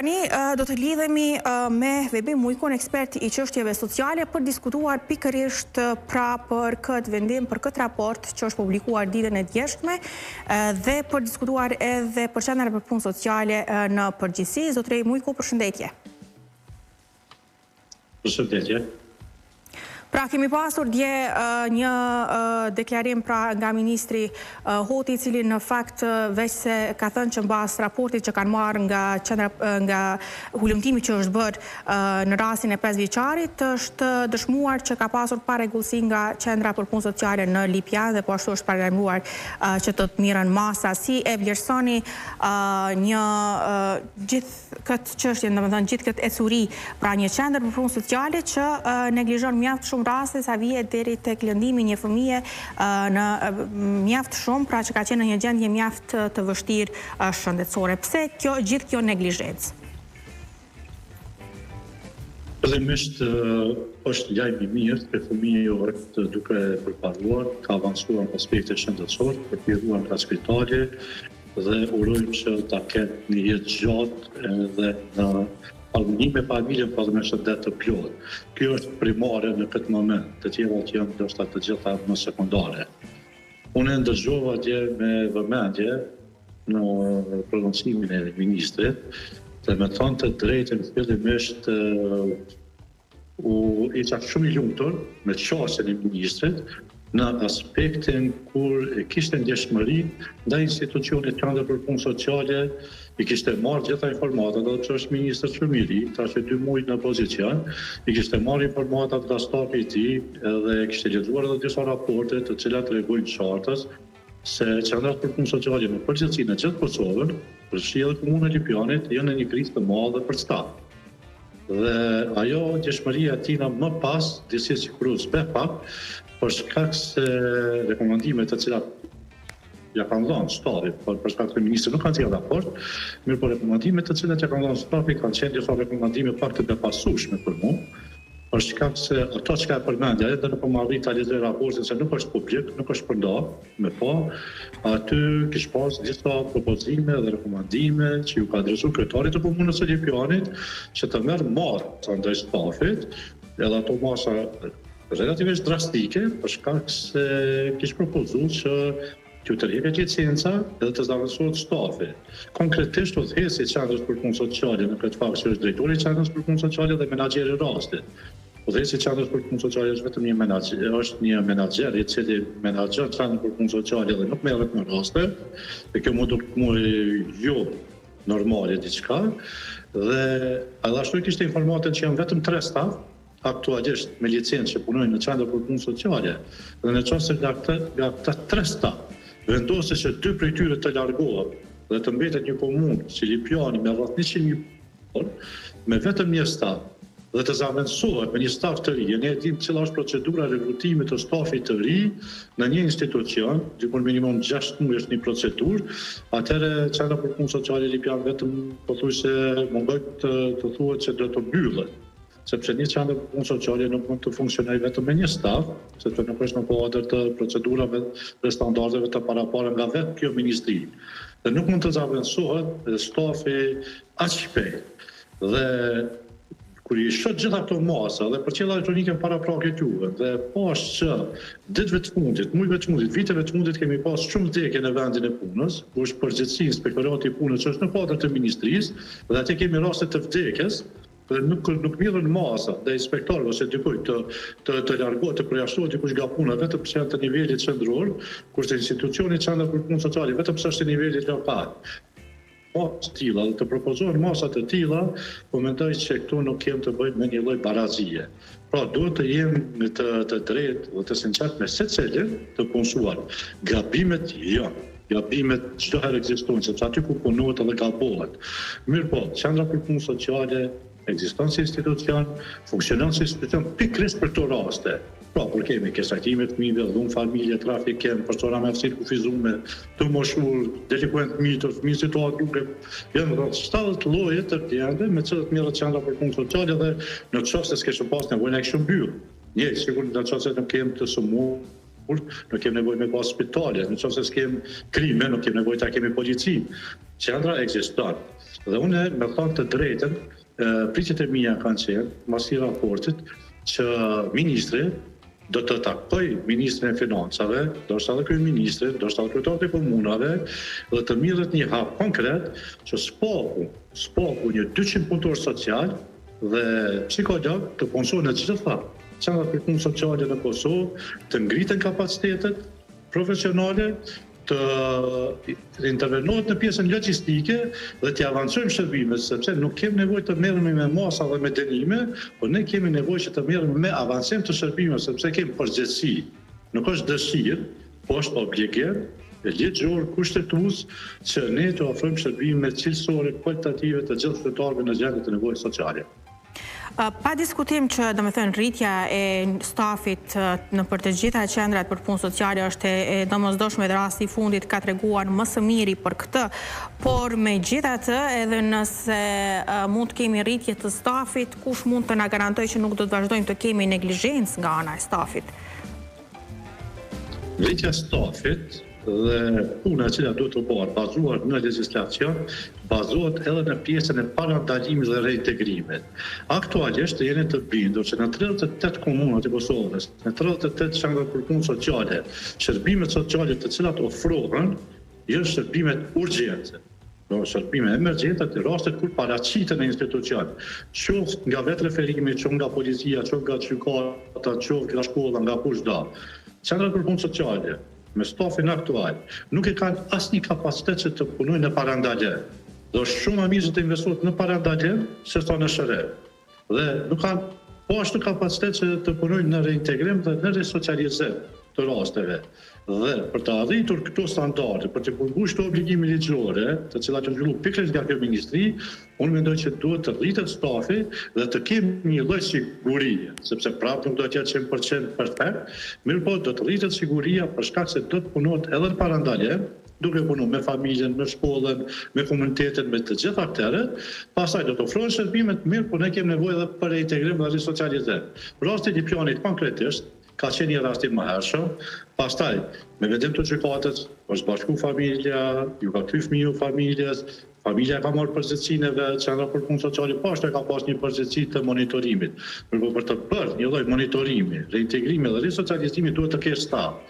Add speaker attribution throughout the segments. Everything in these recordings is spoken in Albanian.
Speaker 1: Do të lidhemi me Vebim Mujkun, ekspert i çështjeve sociale, për diskutuar pikërisht për këtë vendim, për këtë raport që është publikuar ditën e djeshme dhe për diskutuar edhe për qendrat për punë sociale në përgjithësi. Zotëri Mujku, përshëndetje.
Speaker 2: Përshëndetje.
Speaker 1: Pra, kemi pasur dje një deklarim nga Ministri Hoti, i cili në fakt veç se ka thënë që mbas raportit që kanë marrë nga hulumtimi që është bërë në rastin e 5 vjeçarit, është dëshmuar që ka pasur parregullsi nga qendra për punë sociale në Lipjan dhe po ashtu është paralajmëruar që të mirën masa. Si e vlerësoni gjithë këtë çështje, domethënë gjithë këtë ecuri, pra një qendër për punë sociale që neglizhon mjaft shumë raste sa vije deri tek lëndimi një fëmije në mjaft shumë, pra që ka qenë në një gjendje mjaft të vështirë shëndetësore. Pse gjithë kjo neglizhencë?
Speaker 2: Fillimisht është lajm i mirë se fëmija është duke përparuar, ka avancuar në aspekte shëndetësore, përpiruar nga spitale dhe urojmë që ta ketë një jetë gjatë dhe në harmoni me familjen, por me shëndet të plotë. Kjo është primare në këtë moment, të tjerat janë ndoshta të gjitha më sekondare. Unë ndëgjova dje me vëmendje në prononcimin e ministrit, dhe me thonë të drejtën fillimisht u isha shumë i lumtur me çështjen e ministrit në aspektin kur kishte ndjeshmëri ndaj institucionit qendrës për punë sociale, i kishte marrë gjitha informatat, edhe që është ministër shumë i ri, tash 2 muaj në pozicion, i kishte marrë informatat nga stafi i tij edhe kishte lexuar edhe disa raporte të cilat tregojnë qartës se qendrat për punë sociale në përgjithësi në gjithë Kosovën, përfshi edhe komunën e Lipjanit, janë në një krizë të madhe për staf. Dhe ajo ndjeshmëria e tina më pas, disi sigurisht pak, për shkak se rekomandimet të cilat ja kanë dhënë stafi, për shkak se ministri nuk kanë dhënë raport, mirë po rekomandimet të cilat ja kanë dhënë stafi kanë qenë disa rekomandime pak të befasueshme për mua, për shkak se ato që ka përmendja, edhe nuk më arrit ta lexoj raportin se nuk është publik, nuk është përndarë, me po, aty kish pas disa propozime dhe rekomandime që ju ka adresuar kryetarit të komunës së Lipjanit që të merr masa ndaj stafit, edhe ato masa relativisht drastike, për shkak se kish propozuar që t'ju tërheqet licenca edhe të zëvendësohet stafi. Konkretisht udhëheci i qendrës për punë sociale në këtë fakt që është drejtori i qendrës për punë sociale dhe menaxheri i rastit. Udhëheci i qendrës për punë sociale është vetëm një menaxher i cili menaxhon qendrën për punë sociale dhe nuk merret me raste, dhe kjo mund të mund jo normale diçka, dhe ashtu kishte informatë që janë vetëm 3 staf aktualisht me licencë që punojnë në qendër për punë sociale, dhe në qoftë se nga këta 3 staf vendosë që 2 prej tyre të largohen dhe të mbetet një komunë si Lipjani me rreth 100.000 me vetëm një staf dhe të zëvendësohet me një staf të ri, ne e dim cila është procedura rekrutimit të stafit të ri në një institucion, dikur minimum 6 muaj është një procedurë, atëherë qendra për punë sociale Lipjan vetëm pothuajse mundojnë të thuhet se do të mbyllet. Sepse një qendër për punë sociale nuk mund të funksionojë vetëm me një staf, sepse nuk është në kuadër të procedurave dhe standardeve të paraqara nga vetë kjo ministri. Dhe nuk mund të zëvendësohet stafi aq shpejt. Dhe kur i shoh gjitha këto masa dhe për qella elektronike paraprakët juve, dhe pas që ditëve të fundit, muajve të fundit, viteve të fundit kemi pas shumë vdekje në vendin e punës, ku është përgjithësi inspektorati i punës që është në kuadër të ministrisë, dhe atje kemi raste të vdekjes, dhe nuk mirën masa dhe inspektorëve ose dikuj të largohet, të përjashtohet dikush nga puna vetëm pse janë të nivelit qendror, kurse institucioni qendra për punë sociale vetëm pse është në nivelit lokal. Të tilla, të propozohen masa të tilla, po mendoj që këtu nuk kemë të bëjmë me një lloj barazie. Pra duhet të jemi të drejtë dhe të sinqertë me secilin të punësuar. Gabimet janë. Gabimet çdo herë ekzistojnë, sepse aty ku punohet edhe gabohet. Mirë po, qendra për punë sociale ekziston si institucion, funksionon si institucion pikërisht për këto raste. Pra, kur kemi kësajtime të fëmijëve, dhunë familje, trafik, persona me aftësi të kufizuar, të moshur, delinkuent fëmijë situatë duke, janë rreth 70 lloje të tjera me të cilat merret qendra për punë sociale dhe në çështë se s'ke pas nevojë na kishim mbyll. Një sigurisht në çështë nuk kemi të sumur, nuk kemi nevojë me pas spitale, në çështë se s'kem krime, nuk kemi nevojë ta kemi polici. Qendra ekziston. Dhe unë me thonë të drejtën, pritjet e mia kanë qenë, mas i raportit, që ministri do të takoj ministrin e financave, do të edhe kryeministrin, do të edhe kryetarët e komunave, dhe të mirët një hap konkret që spaku një 200 punëtor social dhe psikolog të punësohen në gjitha qendrat për punë sociale në Kosovë, të ngriten kapacitetet profesionale, të intervenohet në pjesën logjistike dhe të avancojmë shërbimet, sepse nuk kemi nevojë të merremi me masa dhe me dënime, por ne kemi nevojë që të merremi me avancim të shërbimeve, sepse kemi përgjegjësi. Nuk është dëshirë, po është obligim ligjor kushtetues që ne të ofrojmë shërbime cilësore, kualitative të gjithë qytetarëve në gjendje të nevojës sociale.
Speaker 1: Pa diskutim që rritja e stafit në për të gjitha qendrat për punë sociale është e domosdoshme dhe rasti i fundit ka treguar më së miri për këtë, por megjithatë edhe nëse mund të kemi rritje të stafit, kush mund të na garantojë që nuk do të vazhdojmë të kemi neglizhencë nga ana e stafit?
Speaker 2: Rritja e stafit dhe puna që duhet të bëhet bazuar në legjislacion, bazohet edhe në pjesën e parandalimit dhe reintegrimit. Aktualisht jeni të bindur që në 38 komunat e Kosovës, në 38 qendra për punë sociale, shërbimet sociale të cilat ofrohen janë shërbimet urgjente. Shërbime emergjente të rastet kur paraqiten në institucion, qoftë nga vetë referimi, qoftë nga policia, qoftë nga gjykata, qoftë nga shkolla, nga kushdo. Qendrat për punë sociale me stafin aktual, nuk e kanë asnjë kapacitet që të punojnë në parandalim. Dhe është shumë më mirë që të investohet në parandalim se sa në shërbim. Dhe nuk kanë po ashtu kapacitet që të punojnë në reintegrim dhe në resocializim të rasteve. Dhe për të arritur këto standarde, për të përmbushur këto obligime ligjore, të cilat janë zhvilluar pikërisht nga kjo ministri, unë mendoj që duhet të rritet stafi dhe të kemi një lloj sigurie, sepse prapë nuk do të jetë 100% perfekt, mirë po do të rritet siguria për shkak se do të punohet edhe në parandalim, duke punuar me familjen, me shkollën, me komunitetin, me të gjithë aktorët, pastaj do të ofrohen shërbime të mirë, por ne kemi nevojë edhe për reintegrim dhe resocializim. Rasti i pionit konkretisht ka qenë një rast i mëhershëm, pastaj me vendim të gjykatës është bashku familja, ju ka kthy fëmiu familjes, familja ka marrë përgjegjësinë e vet, qendra për punë sociale poshtë ka pas një përgjegjësi të monitorimit. Por për të bërë një lloj monitorimi, reintegrimi dhe resocializimi duhet të kesh staf.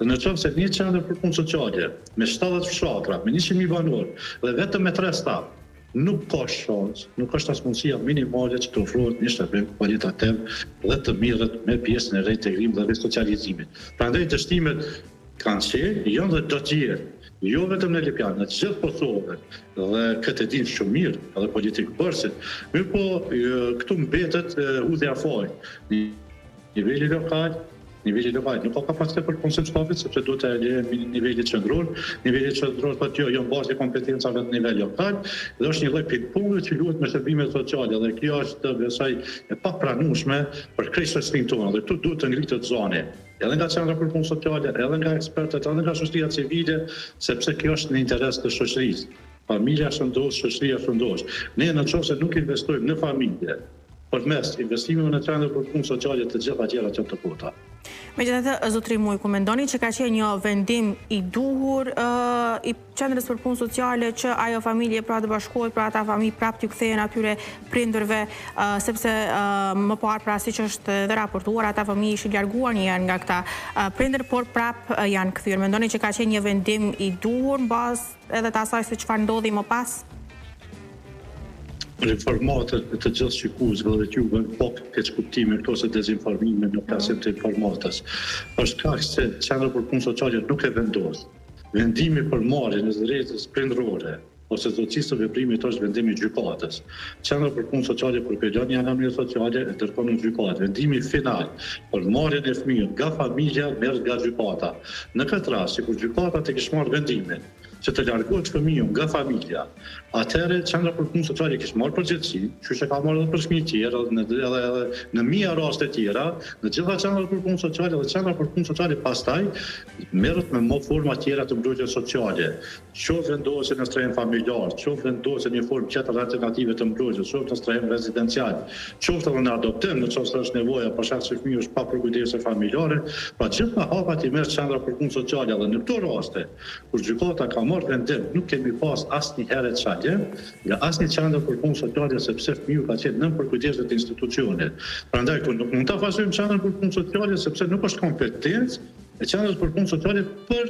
Speaker 2: Dhe në qoftë se një qendër për punë sociale me 70 fshatra, me 100.000 banor dhe vetëm me 3 staf, nuk ka shans, nuk është as mundësia minimale që të ofrohet një shërbim kualitativ dhe të mirët me pjesën e reintegrimit dhe resocializimit. Prandaj dështimet kanë qenë, janë dhe do të jenë, jo vetëm në Lipjan, në gjithë Kosovën, dhe këtë e dinë shumë mirë, edhe politikë bërësit. Mirë po, këtu mbetet udhja faj, nivelli lokal nuk ka kapacitet për punësim stafit, sepse duhet të lejë nivellit qendror. Nivelli qendror thotë jo, janë bazë kompetencave në nivel lokal, dhe është një lloj pikpulli që luhet me shërbimet sociale, dhe kjo është besoj e papranueshme për krejt shoqërinë tonë, dhe këtu duhet të ngritet zoni. Edhe nga qendra për punë sociale, edhe nga ekspertët, edhe nga shoqëria civile, sepse kjo është në interes të shoqërisë. Familja shëndos, shoqëria shëndos. Ne nëse nuk investojmë në familje, përmes investimeve në qendra për punë sociale të gjitha tjera që të kota.
Speaker 1: Megjithatë, zotëri Mujku, mendoni që ka qenë një vendim i duhur i qendrës për punë sociale që ajo familje pra të bashkohet, pra ata familje prapë t'ju kthehen atyre prindërve, sepse më parë pra siç është dhe raportuar, ata familje ishin larguar një herë nga këta prindër, por prapë janë kthyer. Mendoni që ka qenë një vendim i duhur mbas edhe të asaj se çfarë ndodhi më pas?
Speaker 2: Informatat të gjithë shikuesve dhe t'juve pak keq kuptime ose dezinformime në plasim të informatës. Për shkak se qendra për punë sociale nuk e vendos. Vendimi për marrjen e drejtës prindërore ose zotësisë të veprimit është vendimi i gjykatës. Qendra për punë sociale përpiqon një anamnezë sociale e dërgon në gjykatë. Vendimi final për marrjen e fëmijës nga familja merr nga gjykata. Në këtë rast, sikur gjykata të kishte marrë vendimin që të largohet fëmiu nga familja, atëherë qendra për punë sociale kishte marrë përgjegjësi, që ka marrë edhe për fëmijë tjerë, edhe në mijë raste tjera, në gjitha qendrat për punë sociale dhe qendra për punë sociale pastaj merret me forma tjera të mbrojtjes sociale. Qoftë vendosen në strehim familjar, qoftë vendosen një formë tjetër alternative të mbrojtjes, qoftë në strehim rezidencial, qoftë edhe në adoptim, nëse është nevoja për shkak se fëmiu është pa përkujdesje familjare, pra gjitha hapat i merr qendra për punë sociale dhe në këto raste kur gjykata ka marrë vendim, nuk kemi pas asnjë herë çadje, nga asnjë qendër për punë sociale sepse fëmiu ka qenë nën përkujdesin e institucionit. Prandaj nuk mund ta vazhdojmë qendrën për punë sociale sepse nuk është kompetencë e qendrës për punë sociale për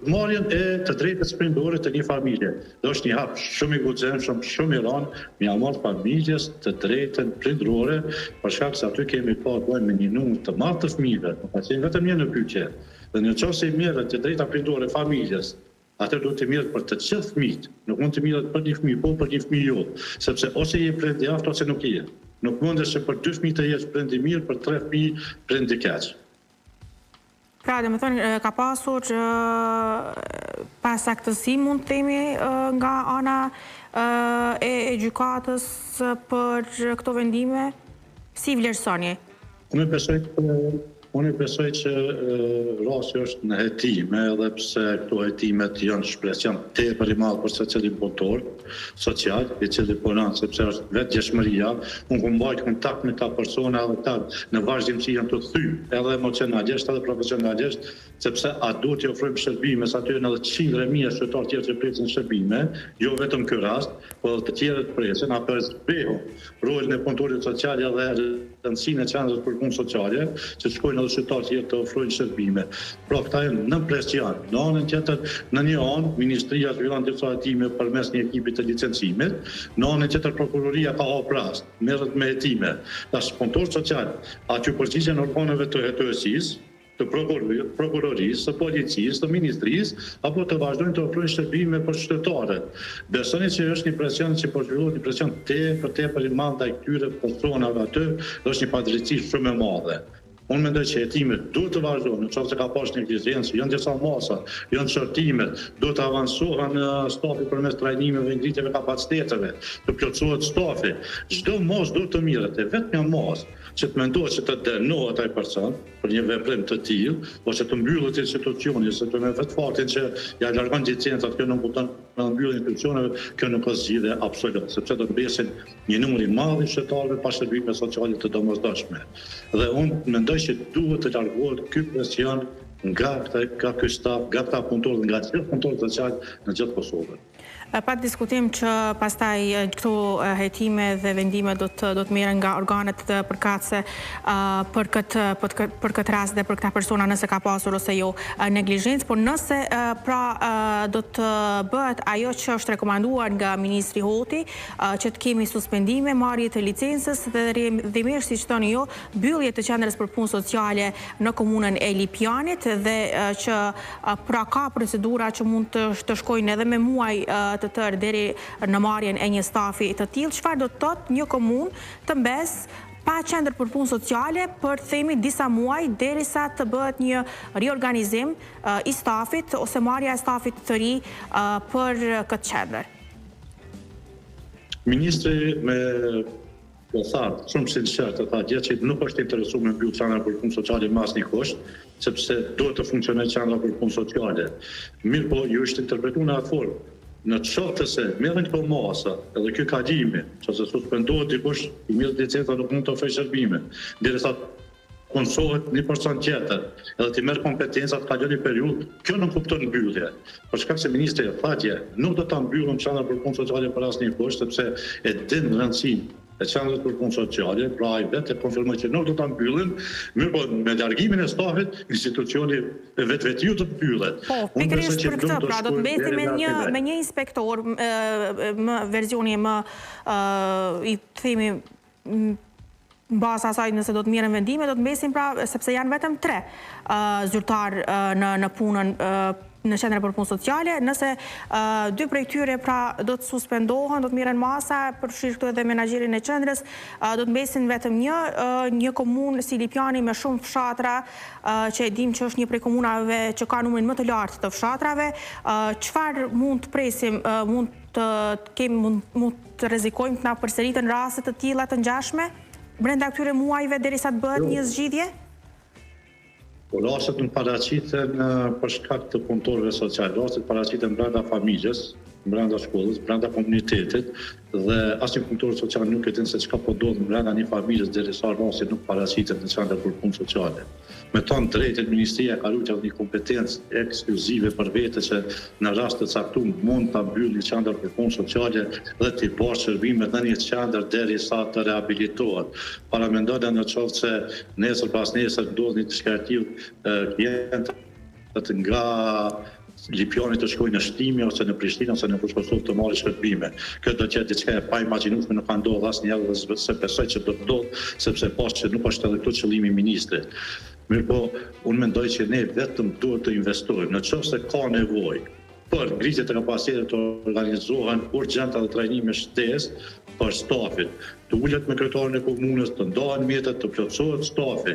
Speaker 2: marrjen e të drejtës prindore të një familje. Dhe është një hap shumë i guximshëm, shumë i rëndë, me ia marrë familjes të drejtën prindore, për shkak se aty kemi pasur me një numër të madh të fëmijëve, nuk ka qenë vetëm një në pyetje. Dhe në qoftë se i merret të drejta prindore familjes, atëherë duhet të merret për të gjithë fëmijët. Nuk mund të merret për një fëmijë, po për një fëmijë jo, sepse ose je prind i aftë ose nuk je. Nuk mundesh që për 2 fëmijë të jesh prind i mirë, për 3 fëmijë prind i keq.
Speaker 1: Pra, dhe me thënë, ka pasur pasaktësi, mund të themi, nga ana e gjykatës për këto vendime, si vlerësoni?
Speaker 2: Unë besoj që rasti është në hetime, edhe pse këto hetimet janë shpresë tepër i madh për secilin punëtor social, i cili punon sepse është vetë gjeshmëria. Unë kam mbajtur kontakt me këta persona edhe ta në vazhdimsi janë të thyr, edhe emocionalisht edhe profesionalisht, sepse a duhet t'i ofrojmë shërbime, sa aty janë edhe qindra mijë shqiptar tjerë që presin shërbime, jo vetëm ky rast, por të tjerët presin, apo zbehu rolin e punëtorit social edhe rëndësinë e qendrës për punë sociale, që shkojnë edhe shqiptarë tjerë të ofrojnë shërbime. Pra këta janë në presion. Në anën tjetër, në një anë, Ministria zhvillon disa hetime përmes një ekipi të licencimit, në anën tjetër prokuroria ka hapur rast, merret me hetime. Tash punëtor social, aty përgjigjen organeve të hetuesisë, të prokurorisë, të policisë, të ministrisë, apo të vazhdojnë të ofrojnë shërbime për qytetarët. Besoni që është një presion që po zhvillohet, një presion tepër i madh ndaj këtyre personave aty, dhe është një padrejti shumë e madhe. Unë mendoj që hetimet duhet të vazhdojnë, në qoftë se ka pas neglizhencë, janë disa masa, janë çortimet, duhet të avansohen stafi përmes trajnimeve, ngritjeve kapaciteteve, të plotësohet stafi. Çdo mos duhet të mirret, vetëm një mos që të mendohet që të dënohet ai person për një veprim të tillë, ose të mbyllet institucioni, se të me vetë faktin që ja largon licencat, kjo nuk kupton në mbylljen e institucioneve, kjo nuk ka zgjidhje absolute, sepse do të besin një numër i madh i shqiptarëve pa shërbime sociale të domosdoshme. Dhe unë mendoj që duhet të largohet ky presion nga ky staf, nga këta punëtorë, nga gjithë punëtorët socialë në gjithë Kosovën.
Speaker 1: Pa diskutim që pastaj këto hetime dhe vendime do të merren nga organet të përkatëse për këtë rast dhe për këta persona nëse ka pasur ose jo neglizhencë, por nëse pra do të bëhet ajo që është rekomanduar nga Ministri Hoti, që të kemi suspendime, marrje të licencës dhe dhimbjesht, siç thoni ju, mbyllje të qendrës për punë sociale në komunën e Lipjanit dhe që pra ka procedura që mund të shkojnë edhe me muaj të tërë deri në marrjen e një stafi të tillë. Çfarë do të thotë një komunë të mbes pa qendër për punë sociale për themi disa muaj derisa të bëhet një riorganizim i stafit ose marrja e stafit të ri për këtë qendër?
Speaker 2: Ministri me shumë sinqert të tha gjë që nuk është interesuar me mbyll qendra për punë sociale me asnjë kusht, sepse duhet të funksionojë qendra për punë sociale. Mirë po, ju është interpretuar në atë formë. Në qoftë se merren këto masa, edhe ky kalimi, ose suspendohet dikush, i merr licenca nuk mund të ofrojë shërbime, derisa punsohet një person tjetër, edhe ti merr kompetencat ka një periudhë, kjo nuk kupton mbyllje. Për shkak se ministri tha atje, nuk do ta mbyllën qendra për punë sociale për asnjë kusht, sepse e din rëndësinë e qendrës për punë sociale, pra ai vetë konfirmoi që nuk do ta mbyllin, mirë po me largimin e stafit, institucioni vetvetiu do të mbyllet.
Speaker 1: Po, pikërisht për këtë, pra do të mbeti me një inspektor, më versioni më i themi mbas asaj nëse do të merren vendime, do të mbesin pra sepse janë vetëm 3 zyrtar në punën në qendra për punë sociale, nëse 2 prej tyre pra do të suspendohen, do të merren masa, përfshirë këtu edhe menaxherin e qendrës, do të mbesin vetëm një komunë si Lipjani me shumë fshatra, që e dim që është një prej komunave që ka numrin më të lartë të fshatrave. Çfarë mund të presim, mund të rrezikojmë të na përsëriten raste të tilla të ngjashme brenda këtyre muajve derisa të bëhet një zgjidhje?
Speaker 2: Rastet në paraqiten për shkak të punëtorëve social, rastet paraqiten brenda familjes, brenda shkollës, brenda komunitetit, dhe asnjë punëtor social nuk e din se çka po ndodh brenda një familjes derisa rasti nuk paraqitet në qendër për punë sociale. Me tonë drejtet, Ministria ka luajtur një kompetencë ekskluzive për vete që në rast të caktuar mund ta mbyllë një qendër për punë sociale dhe të bërë shërbimet në një qendër derisa të rehabilitohet. Para mendojnë në qoftë se nesër pas nesër ndodh një diçka e tillë, klientët nga Lipjani të shkojnë në Shtimje ose në Prishtinë ose në Kosovë të marrë shërbime. Kjo do të jetë diçka e paimagjinueshme, nuk ka ndodhur asnjëherë dhe se besoj që do të ndodhë, sepse pas që nuk është edhe këtu qëllimi i ministrit. Mirë po, unë mendoj që ne vetëm duhet të investojmë. Në qoftë se ka nevojë për ngritje të kapacitetit të organizohen urgjenta dhe trajnime shtesë për stafin, të ulet me kryetarin e komunës, të ndahen mjetet, të plotësohet stafi.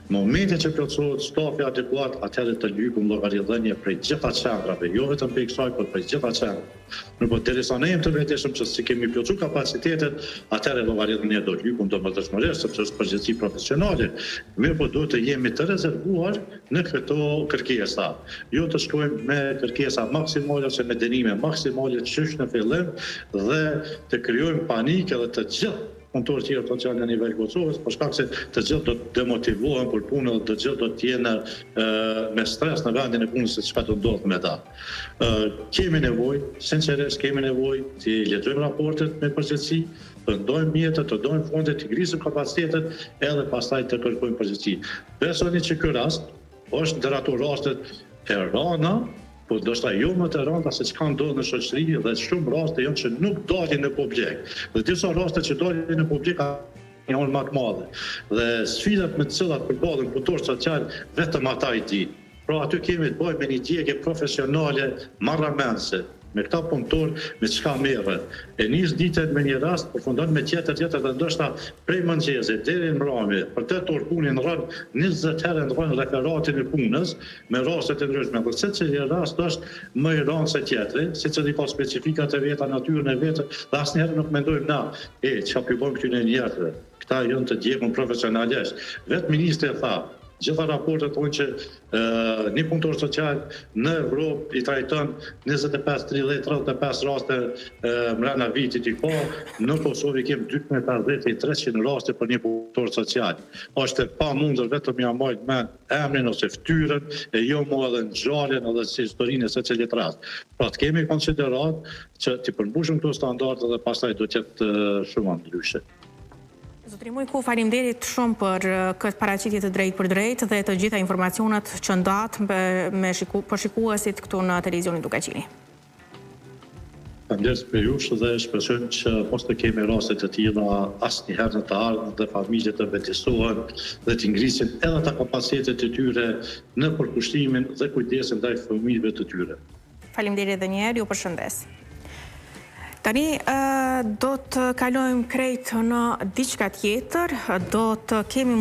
Speaker 2: Në momentin që plotësohet stafi adekuat, atëherë të lypëm llogaridhënie prej gjitha qendrave, jo vetëm prej kësaj, por prej gjitha qendrave. Por derisa ne jemi të vetëdijshëm që si kemi plotësuar kapacitetet, atëherë llogaridhënia do lypëm domosdoshmërisht, sepse është përgjegjësi profesionale. Mirë po duhet të jemi të rezervuar në këto kërkesa. Jo të shkojmë me kërkesa maksimale ose me dënime maksimale çysh në fillim dhe të krijojmë panikë edhe të gjithë punëtorët tjerë sociale në nivel Kosovës, për shkak se të gjithë do të demotivohen për punë dhe të gjithë do të jenë me stres në vendin e punës se çka do ndodh me ta. Kemi nevojë, sinqerisht kemi nevojë të lexojmë raportet me përgjegjësi, të ndojmë mjetet, të ndojmë fondet, të ngrisim kapacitetet edhe pastaj të kërkojmë përgjegjësi. Besoni që ky rast është ndër ato rastet e rëna, po ndoshta jo më të rënda se çka ndodh në shoqëri dhe shumë raste janë që nuk dalin në publik. Dhe disa raste që dalin në publik janë më të mëdha. Dhe sfidat me të cilat përballen punëtorët social vetëm ata i dinë. Pra aty kemi të bëjmë me një djegje profesionale marramense. Me këta punëtorë me çka merren. E nis ditën me një rast, përfundon me tjetër dhe ndoshta prej mëngjesit deri në mbrëmje. Për 8 orë punë rën 20 herë ndron referatin e punës me raste të ndryshme. Por secili rast është më i rëndë se tjetri, secili ka specifikat e veta, natyrën e vet, dhe asnjëherë nuk mendojmë na, çka ky bën këtyre njerëzve. Këta janë të djegur profesionalisht. Vetë ministri tha, gjitha raportet thonë që një punëtor social në Evropë i trajton 25, 30, 35 raste mbrana vitit i parë, në Kosovë kemi 250 300 raste për një punëtor social. Është e pamundur vetëm ja marrë mend emrin ose fytyrën e jo më edhe ngjarjen edhe historinë e secilit rast. Pra të kemi konsiderat që të përmbushim këto standarde dhe pastaj do të jetë shumë ndryshe.
Speaker 1: Zotëri Mujku, faleminderit shumë për këtë paraqitje të drejtë për drejtë dhe të gjitha informacionet që ndat për shikuesit këtu në televizionin Dukaqini.
Speaker 2: Faleminderit për ju dhe shpresojmë që mos të kemi raste të tilla asnjëherë në të ardhmen dhe familjet të vetësohen dhe të ngrisin edhe ata kapacitetet e tyre në përkushtimin dhe kujdesin ndaj fëmijëve të tyre.
Speaker 1: Faleminderit edhe një herë, ju përshëndes. Tani do të kalojmë krejt në diçka tjetër, do të kemi